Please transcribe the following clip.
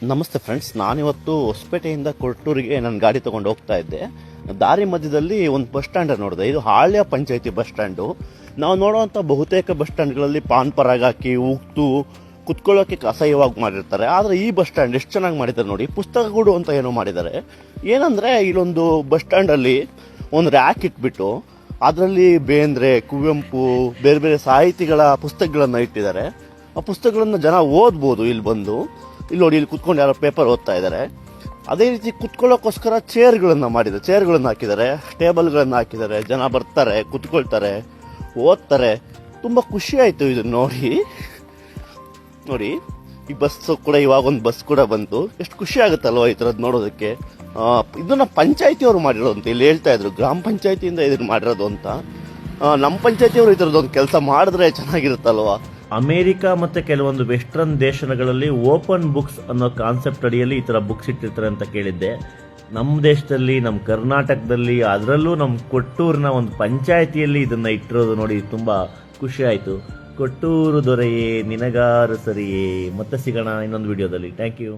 ನಮಸ್ತೆ ಫ್ರೆಂಡ್ಸ್, ನಾನಿವತ್ತು ಹೊಸಪೇಟೆಯಿಂದ ಕೊಟ್ಟೂರಿಗೆ ನನ್ನ ಗಾಡಿ ತೊಗೊಂಡು ಹೋಗ್ತಾ ಇದ್ದೆ. ದಾರಿ ಮಧ್ಯದಲ್ಲಿ ಒಂದು ಬಸ್ ಸ್ಟ್ಯಾಂಡ್ ನೋಡಿದೆ. ಇದು ಹಾಳ್ಯ ಪಂಚಾಯತಿ ಬಸ್ ಸ್ಟ್ಯಾಂಡು. ನಾವು ನೋಡುವಂಥ ಬಹುತೇಕ ಬಸ್ ಸ್ಟ್ಯಾಂಡ್ಗಳಲ್ಲಿ ಪಾನ್ ಪರಾಗ ಹಾಕಿ ಉಗ್ತು ಕುತ್ಕೊಳ್ಳೋಕೆ ಅಸಹ್ಯವಾಗಿ ಮಾಡಿರ್ತಾರೆ. ಆದರೆ ಈ ಬಸ್ ಸ್ಟ್ಯಾಂಡ್ ಎಷ್ಟು ಚೆನ್ನಾಗಿ ಮಾಡಿದ್ದಾರೆ ನೋಡಿ. ಪುಸ್ತಕಗಳು ಅಂತ ಏನೋ ಮಾಡಿದ್ದಾರೆ. ಏನಂದರೆ ಇಲ್ಲೊಂದು ಬಸ್ ಸ್ಟ್ಯಾಂಡಲ್ಲಿ ಒಂದು ರ್ಯಾಕ್ ಇಟ್ಬಿಟ್ಟು ಅದರಲ್ಲಿ ಬೇಂದ್ರೆ, ಕುವೆಂಪು, ಬೇರೆ ಬೇರೆ ಸಾಹಿತಿಗಳ ಪುಸ್ತಕಗಳನ್ನು ಇಟ್ಟಿದ್ದಾರೆ. ಆ ಪುಸ್ತಕಗಳನ್ನು ಜನ ಓದ್ಬೋದು. ಇಲ್ಲಿ ಬಂದು ಇಲ್ಲಿ ನೋಡಿ, ಇಲ್ಲಿ ಕುತ್ಕೊಂಡು ಯಾರೋ ಪೇಪರ್ ಓದ್ತಾ ಇದ್ದಾರೆ. ಅದೇ ರೀತಿ ಕುತ್ಕೊಳ್ಳೋಕ್ಕೋಸ್ಕರ ಚೇರ್ಗಳನ್ನು ಮಾಡಿದ್ದಾರೆ, ಚೇರ್ಗಳನ್ನು ಹಾಕಿದ್ದಾರೆ, ಟೇಬಲ್ಗಳನ್ನು ಹಾಕಿದ್ದಾರೆ. ಜನ ಬರ್ತಾರೆ, ಕುತ್ಕೊಳ್ತಾರೆ, ಓದ್ತಾರೆ. ತುಂಬ ಖುಷಿ ಆಯಿತು ಇದನ್ನು ನೋಡಿ. ಈ ಬಸ್ ಕೂಡ ಇವಾಗ ಒಂದು ಬಸ್ ಕೂಡ ಬಂತು. ಎಷ್ಟು ಖುಷಿ ಆಗುತ್ತಲ್ವ ಈ ಥರದ್ದು ನೋಡೋದಕ್ಕೆ. ಇದನ್ನ ಪಂಚಾಯತಿಯವರು ಮಾಡಿರೋದು ಅಂತ ಇಲ್ಲಿ ಹೇಳ್ತಾ ಇದ್ರು. ಗ್ರಾಮ ಪಂಚಾಯತಿಯಿಂದ ಇದನ್ನು ಮಾಡಿರೋದು ಅಂತ. ನಮ್ಮ ಪಂಚಾಯತಿಯವರು ಈ ಥರದ್ದೊಂದು ಕೆಲಸ ಮಾಡಿದ್ರೆ ಚೆನ್ನಾಗಿರುತ್ತಲ್ವ. ಅಮೆರಿಕ ಮತ್ತು ಕೆಲವೊಂದು ವೆಸ್ಟರ್ನ್ ದೇಶಗಳಲ್ಲಿ ಓಪನ್ ಬುಕ್ಸ್ ಅನ್ನೋ ಕಾನ್ಸೆಪ್ಟ್ ಅಡಿಯಲ್ಲಿ ಈ ಥರ ಬುಕ್ಸ್ ಇಟ್ಟಿರ್ತಾರೆ ಅಂತ ಕೇಳಿದ್ದೆ. ನಮ್ಮ ದೇಶದಲ್ಲಿ, ನಮ್ಮ ಕರ್ನಾಟಕದಲ್ಲಿ, ಅದರಲ್ಲೂ ನಮ್ಮ ಕೊಟ್ಟೂರಿನ ಒಂದು ಪಂಚಾಯತಿಯಲ್ಲಿ ಇದನ್ನು ಇಟ್ಟಿರೋದು ನೋಡಿ ತುಂಬ ಖುಷಿ ಆಯಿತು. ಕೊಟ್ಟೂರು ದೊರೆಯೇ ನಿನಗಾರು ಸರಿಯೇ. ಮತ್ತೆ ಸಿಗೋಣ ಇನ್ನೊಂದು ವಿಡಿಯೋದಲ್ಲಿ. Thank you.